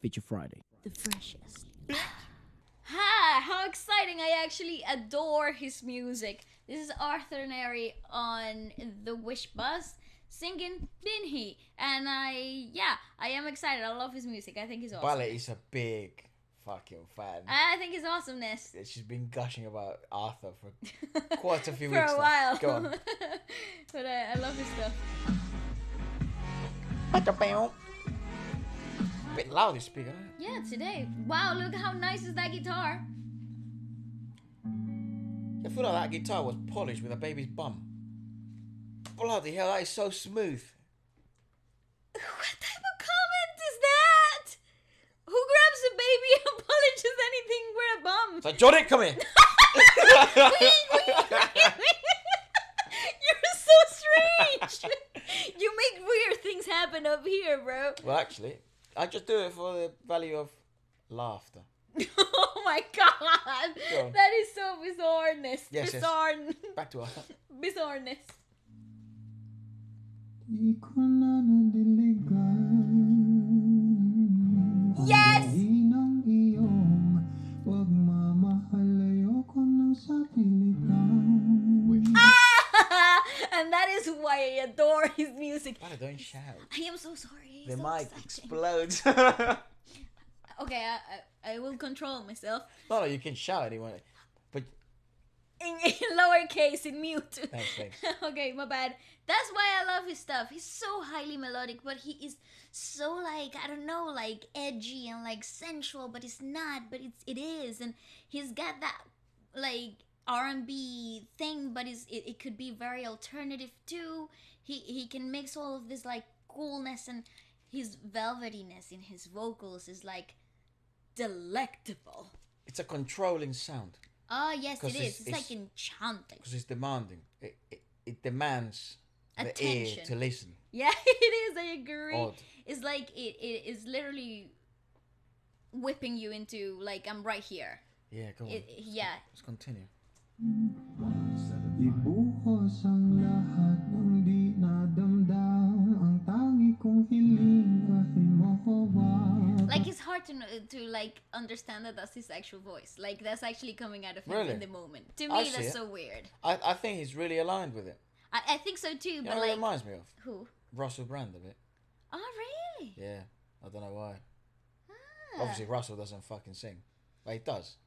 Feature Friday. The freshest. Ha! How exciting! I actually adore his music. This is Arthur Nery on the Wish Bus singing Binhi. And I am excited. I love his music. I think he's awesome. Ballet is a big fucking fan. I think his awesomeness. She's been gushing about Arthur for quite a few For weeks a now. while. Go on. But I love his stuff. Bit loud, this speaker. Yeah, today. Wow, look how nice is that guitar. I feel like that guitar was polished with a baby's bum. Bloody hell, that is so smooth. What type of comment is that? Who grabs a baby and polishes anything with a bum? So Johnny, come here. You're so strange. You make weird things happen up here, bro. Well, actually, I just do it for the value of laughter. Oh my god. That is so bizarreness. Yes, Bizarre. yes. Back to Arthur. Bizarreness. Yes! And that is why I adore his music. Why don't shout? I am so sorry. The so mic exciting. explodes. Okay, I will control myself. No, you can shout anyone. But In lowercase, in mute. thanks. Okay, my bad. That's why I love his stuff. He's so highly melodic, but he is so like, I don't know, like edgy and like sensual, but it's not, but it is. And he's got that like R&B thing, but it could be very alternative too. He can mix all of this like coolness, and his velvetiness in his vocals is like delectable. It's a controlling sound. Oh yes, it is. It's it's like enchanting. Because it's demanding. It demands the ear Attention. to listen. Yeah, it is. I agree. Odd. It's like it is literally whipping you into like I'm right here. Yeah, go on. Yeah. Let's continue. Ibuhos ang lahat ng di nadamdam, ang tangi kong hiling ay mahawak. Like it's hard to like understand that that's his actual voice. Like that's actually coming out of him Really? in the moment. To I me, see that's it. so weird. I think he's really aligned with it. I think so too. You But know what it like reminds me of? who? Russell Brand a bit. Oh really? Yeah, I don't know why. Ah. Obviously, Russell doesn't fucking sing. Well, he does.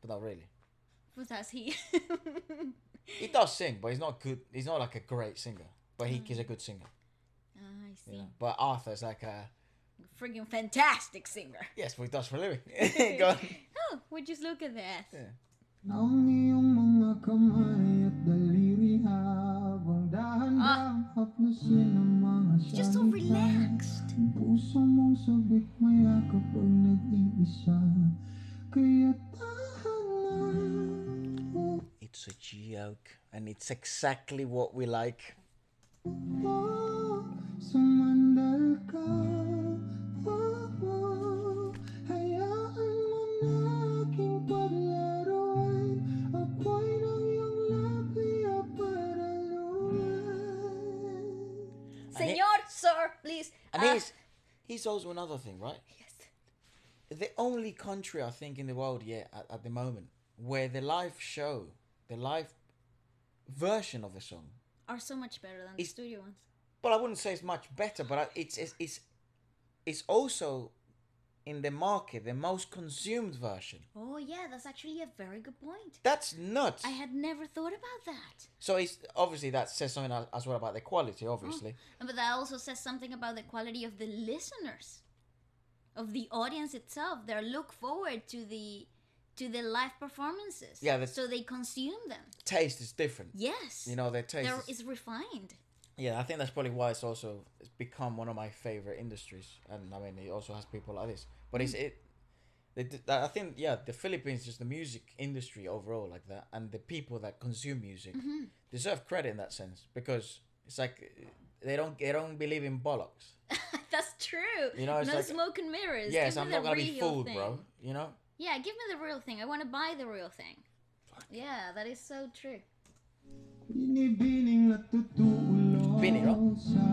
But not really. What does he? He does sing, but he's not good. He's not like a great singer. But he's a good singer. I see. You know? But Arthur's like a... Friggin' fantastic singer. Yes, but he does for a living. Go on. Oh, would just look at that. Yeah. Ang iyong mga kamay at daliri habang dahan-dahang haplusin ang mga He's just so relaxed. Ang puso mong sabik mayakap ang nag-iisa. Kaya tahan It's a joke. And it's exactly what we like. mo, sumandal ka. Hayaan mo na aking paglaruan. Ako'y ng iyong labi para luwan. Senor, sir, please. And he's also another thing, right? Yes. The only country, I think, in the world, at the moment, where the live show, the live version of the song, Are so much better than the studio ones. well, I wouldn't say it's much better, but it's also in the market the most consumed version. Oh yeah, that's actually a very good point. That's nuts. I had never thought about that. So it's obviously that says something as well about the quality, obviously. But that also says something about the quality of the listeners, of the audience itself. They look forward to the live performances. Yeah, so they consume them. Taste is different. Yes. You know, their taste It's refined. Yeah, I think that's probably why it's become one of my favorite industries. And I mean, it also has people like this. But I think, the Philippines, just the music industry overall like that, and the people that consume music deserve credit in that sense, because it's like they don't believe in bollocks. That's true. You know, it's no like, smoke and mirrors. yes, Give I'm me not the gonna be real fooled, thing. bro. You know. Yeah, give me the real thing. I want to buy the real thing. Yeah, that is so true. Binibining natutulog Binhi, right? sa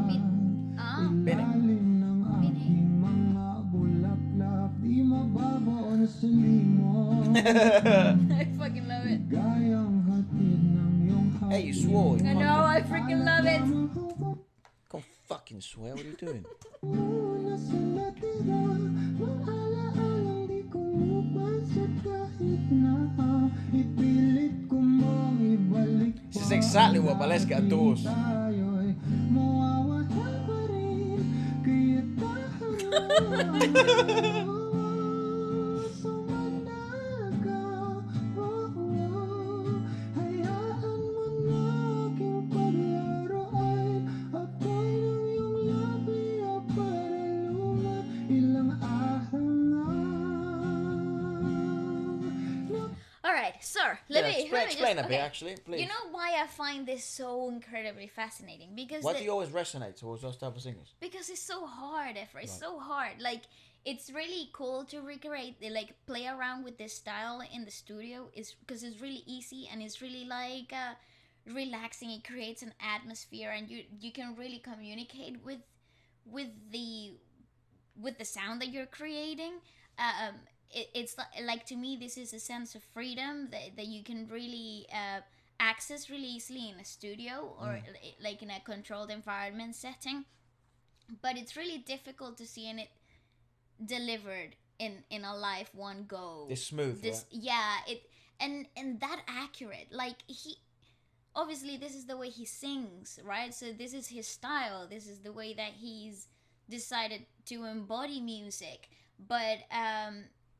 Ah. Binhi. ilalim ng Binhi. aking mga bulaklak. sa limot. I fucking love it. Gayang hatid ng iyong Hey, you swore. I know, I freaking love it. Can't fucking swear. What are you doing? Una sa natira, maala-alang di kumupan sa kahit na ipilit ko mong ibalik. This is exactly what Waleska adores. Tayo'y mawawala pa rin, kaya tayo sumanda ka. Hayaan mo na aking paglaruan, ako'y ng iyong labi para lumat ilang ahang na. All right, sir. Let me explain just, a bit, okay. actually, please. You know why I find this so incredibly fascinating? Because Why do you always resonate towards those type of singers? because it's so hard, Efra. It's so hard. Like, it's really cool to recreate, like, play around with this style in the studio. Is because it's really easy and it's really like relaxing. It creates an atmosphere, and you can really communicate with the sound that you're creating. It's like, to me, this is a sense of freedom that you can really access really easily in a studio or like in a controlled environment setting. But it's really difficult to see it delivered in a live one go. It's smooth, right? Yeah, and that accurate. Like, he obviously, this is the way he sings, right? So this is his style. This is the way that he's decided to embody music. But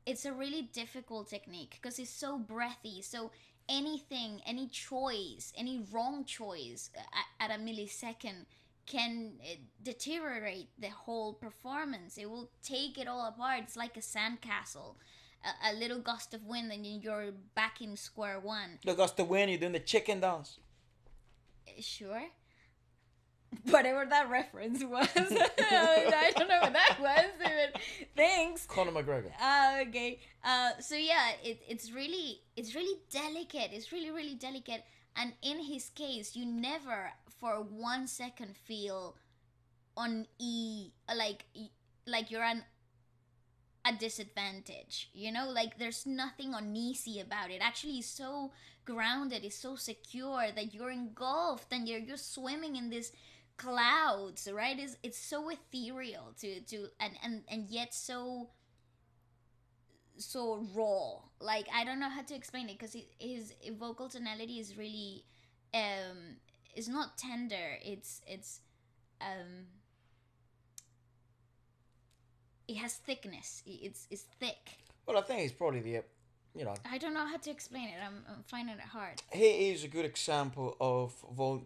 it's a really difficult technique because it's so breathy. So anything, any choice, any wrong choice at a millisecond can deteriorate the whole performance. It will take it all apart. It's like a sandcastle. A little gust of wind and you're back in square one. Little gust of wind, you're doing the chicken dance. Sure. Whatever that reference was. I don't know what that was. But thanks. Conor McGregor. Okay. So yeah, it's really delicate. It's really delicate. And in his case, you never for 1 second feel like you're a disadvantage. You know, like there's nothing uneasy about it. Actually, it's so grounded. It's so secure that you're engulfed and you're swimming in this clouds, right? It's so ethereal and yet so raw. Like, I don't know how to explain it because his vocal tonality is really it's not tender. It's it has thickness. It's thick. Well, I think he's probably the, I don't know how to explain it. I'm finding it hard. He is a good example of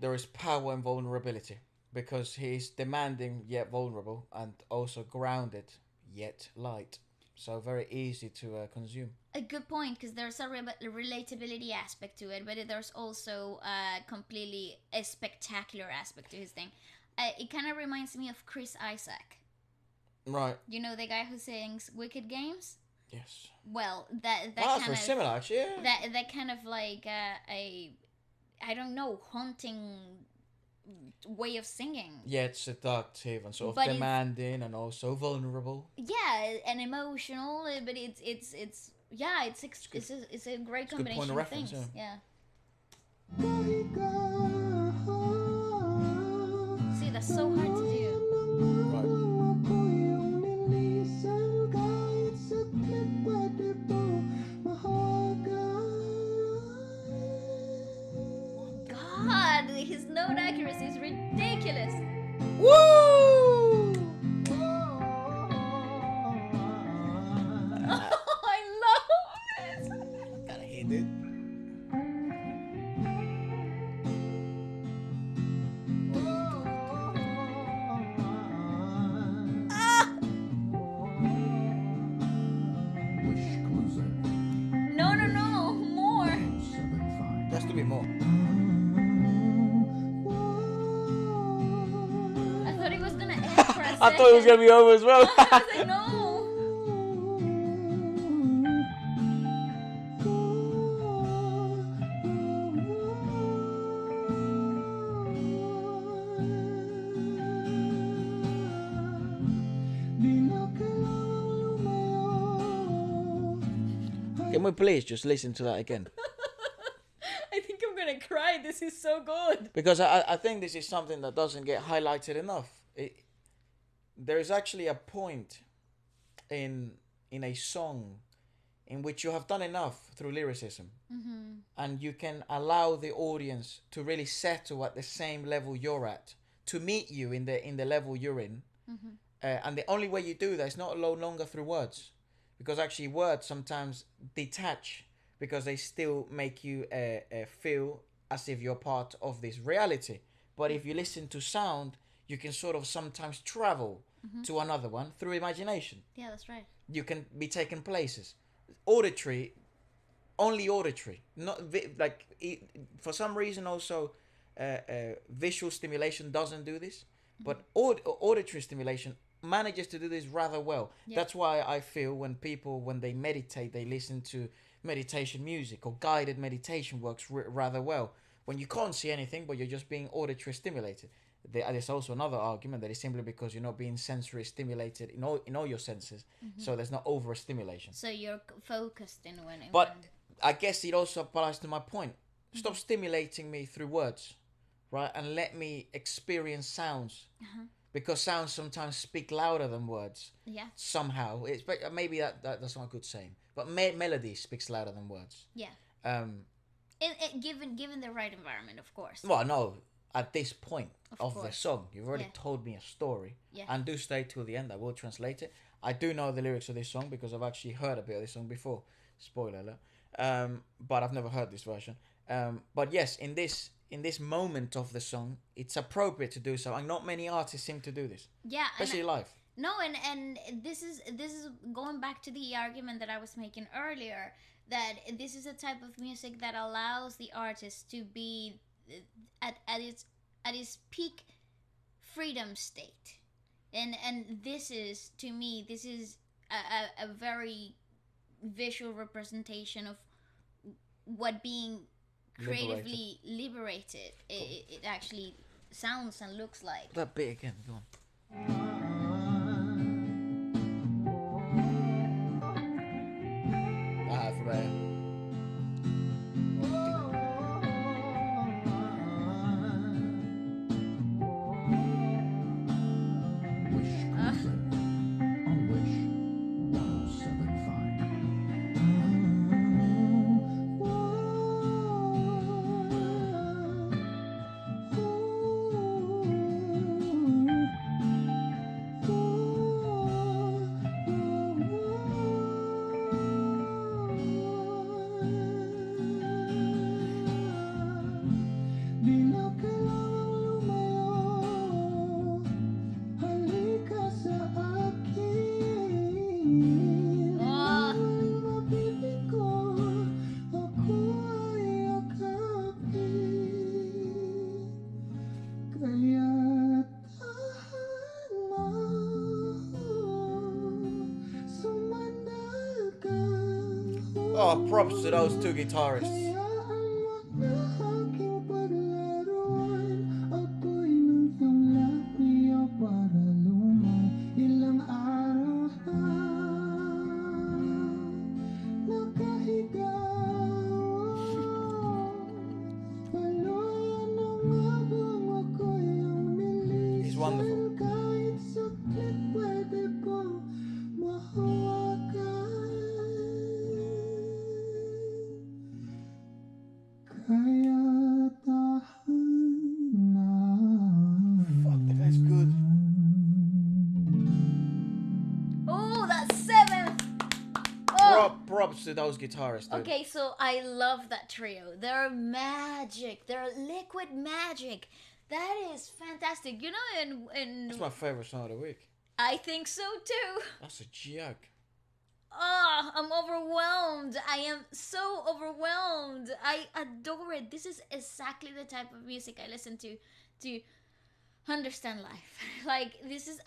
there is power and vulnerability. Because he's demanding yet vulnerable and also grounded yet light. So very easy to consume. A good point, because there's a relatability aspect to it, but there's also completely a spectacular aspect to his thing. It kind of reminds me of Chris Isaac. Right. You know the guy who sings Wicked Games? Yes. Well, that's very similar, actually. Yeah. That kind of like I don't know, haunting way of singing. Yeah, it's seductive and sort of demanding and also vulnerable. Yeah, and emotional, but it's a great combination of things. Yeah. See, that's so hard to do. Right. God, his note accuracy is ridiculous. Woo! I love it. Gotta hit it. No, more. There has to be more. I thought it was gonna end for a second. I thought it was gonna be over as well. I was like, no. Can we please just listen to that again? I think I'm gonna cry. This is so good. Because I think this is something that doesn't get highlighted enough. There is actually a point in a song in which you have done enough through lyricism, and you can allow the audience to really settle at the same level you're at, to meet you in the level you're in. And the only way you do that is no longer through words, because actually words sometimes detach, because they still make you feel as if you're part of this reality. But if you listen to sound, you can sort of sometimes travel to another one through imagination. Yeah, that's right. You can be taken places. Auditory, only auditory. Not for some reason also, visual stimulation doesn't do this, but auditory stimulation manages to do this rather well. Yeah. That's why I feel when people, when they meditate, they listen to meditation music, or guided meditation works rather well. When you can't see anything, but you're just being auditory stimulated. There's also another argument that is simply because you're not being sensory stimulated in all your senses, so there's not overstimulation. So you're focused in one. But I guess it also applies to my point. Stop stimulating me through words, right? And let me experience sounds. Because sounds sometimes speak louder than words. Yeah. Somehow. Maybe that's not a good saying. But melody speaks louder than words. Yeah. Given the right environment, of course. Well, no. At this point of the song, you've already told me a story. Yeah. And do stay till the end. I will translate it. I do know the lyrics of this song because I've actually heard a bit of this song before. Spoiler alert. But I've never heard this version. But yes, in this moment of the song, it's appropriate to do so, and not many artists seem to do this. Yeah, especially live. No, and this is going back to the argument that I was making earlier, that this is a type of music that allows the artist to be at its peak freedom state, and this is, to me, this is a very visual representation of what being creatively liberated it actually sounds and looks like. That bit again, go on. Efra. Oh, props to those two guitarists. He's wonderful. Props to those guitarists, dude. Okay, so I love that trio. They're magic. They're liquid magic. That is fantastic. You know, and that's my favorite song of the week. I think so too. That's a joke. Oh, I'm overwhelmed. I am so overwhelmed. I adore it. This is exactly the type of music I listen to understand life. Like, this is...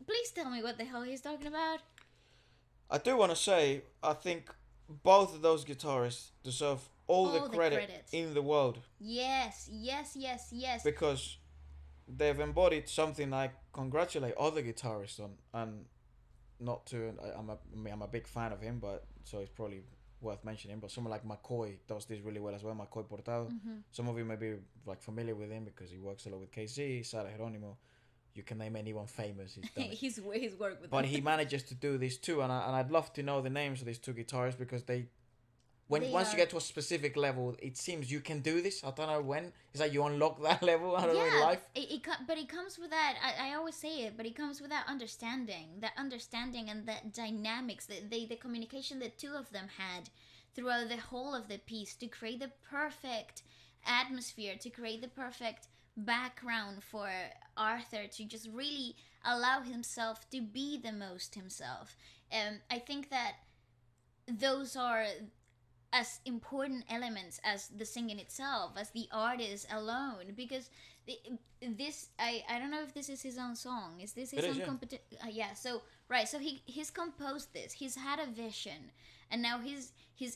Please tell me what the hell he's talking about. I do want to say, I think both of those guitarists deserve all the credit in the world. Yes. Because they've embodied something I congratulate other guitarists on, and not to... I'm a big fan of him, but so he's probably worth mentioning. But someone like McCoy does this really well as well. McCoy Portado. Some of you may be like familiar with him because he works a lot with KC, Sara Geronimo. You can name anyone famous. He's done it. his work with But them. he manages to do this too, and I'd love to know the names of these two guitarists because once you get to a specific level, it seems you can do this. I don't know when. It's like you unlock that level. I don't know in life. But it comes with that. I always say it, but it comes with that understanding and that dynamics, the communication that two of them had throughout the whole of the piece to create the perfect atmosphere, to create the perfect background for Arthur to just really allow himself to be the most himself. I think that those are as important elements as the singing itself, as the artist alone, because I don't know if this is his own song. Is this his own competition? Yeah. So right. So he's composed this. He's had a vision, and now he's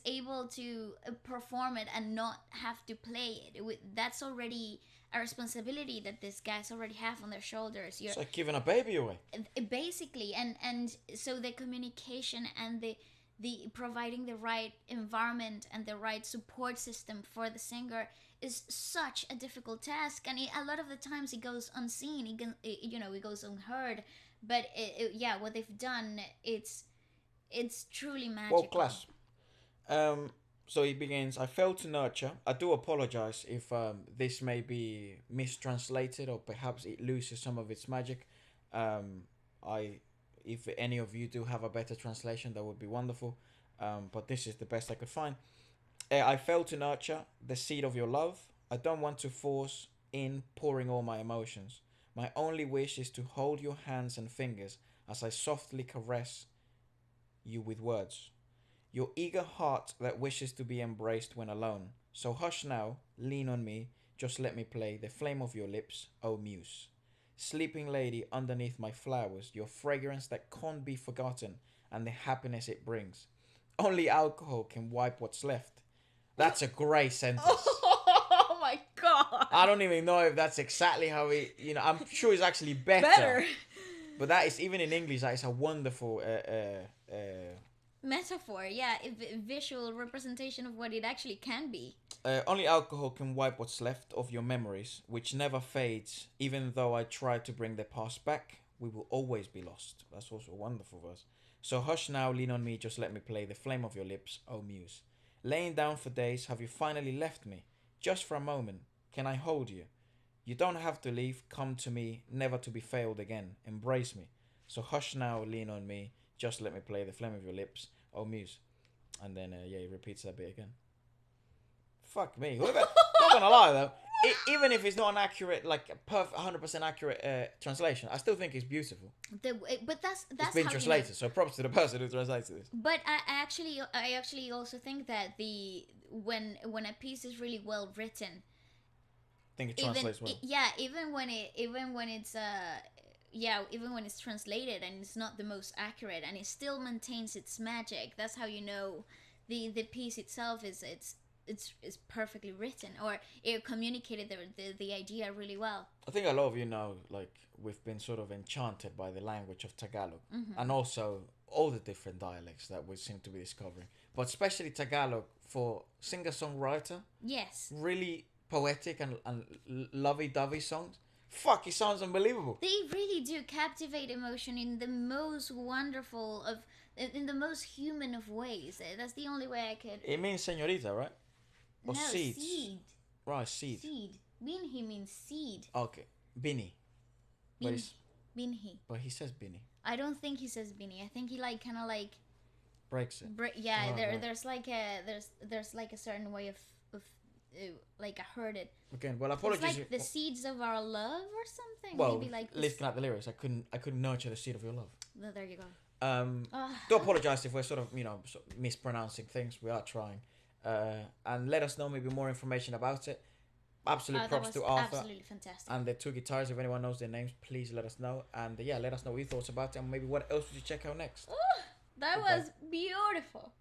able to perform it and not have to play it. That's already a responsibility that these guys already have on their shoulders. It's like giving a baby away. Basically, and so the communication and the providing the right environment and the right support system for the singer is such a difficult task, and a lot of the times it goes unseen. It goes unheard. But what they've done, it's truly magical. World class. So it begins. I failed to nurture. I do apologize if this may be mistranslated or perhaps it loses some of its magic. If any of you do have a better translation, that would be wonderful. But this is the best I could find. I failed to nurture the seed of your love. I don't want to force in pouring all my emotions. My only wish is to hold your hands and fingers as I softly caress you with words. Your eager heart that wishes to be embraced when alone. So hush now, lean on me, just let me play the flame of your lips, oh muse. Sleeping lady underneath my flowers, your fragrance that can't be forgotten and the happiness it brings. Only alcohol can wipe what's left. That's a great sentence. Oh my god. I don't even know if that's exactly how I'm sure it's actually better. But that is, even in English, that is a wonderful metaphor, visual representation of what it actually can be. Only alcohol can wipe what's left of your memories, which never fades. Even though I try to bring the past back, we will always be lost. That's also a wonderful verse. So hush now, lean on me, just let me play the flame of your lips, oh muse. Laying down for days, have you finally left me? Just for a moment, can I hold you? You don't have to leave, come to me, never to be failed again. Embrace me. So hush now, lean on me, just let me play the flame of your lips, oh muse. And then, he repeats that bit again. Fuck me. Not gonna lie though, even if it's not an accurate, like a perfect 100% accurate translation, I still think it's beautiful. But that's it's been translated, so props to the person who translated this. But I actually also think that when a piece is really well written, I think it translates well. Even when it's translated and it's not the most accurate and it still maintains its magic, that's how you know the piece itself is perfectly written, or it communicated the idea really well. I think a lot of you know, like, we've been sort of enchanted by the language of Tagalog, and also all the different dialects that we seem to be discovering, but especially Tagalog for singer-songwriter. Yes. Really poetic and lovey-dovey songs. Fuck, it sounds unbelievable. They really do captivate emotion in the most wonderful in the most human of ways. That's the only way I could. It means señorita, right? Or no, seeds. Seed. Right, seed. Seed. Binhi means seed. Okay. Binhi. Binhi. But he says Binhi. I don't think he says Binhi. I think he kind of breaks it. There's like a certain way of like I heard it. Again, well, apologies. It's like the seeds of our love or something. Well, maybe like listen at the lyrics. I couldn't nurture the seed of your love. No, there you go. Do apologize if we're sort of mispronouncing things. We are trying. And let us know maybe more information about it. Absolute props to Arthur. Absolutely fantastic. And the two guitars. If anyone knows their names, please let us know. And let us know what your thoughts about it, and maybe what else would you check out next. That was beautiful.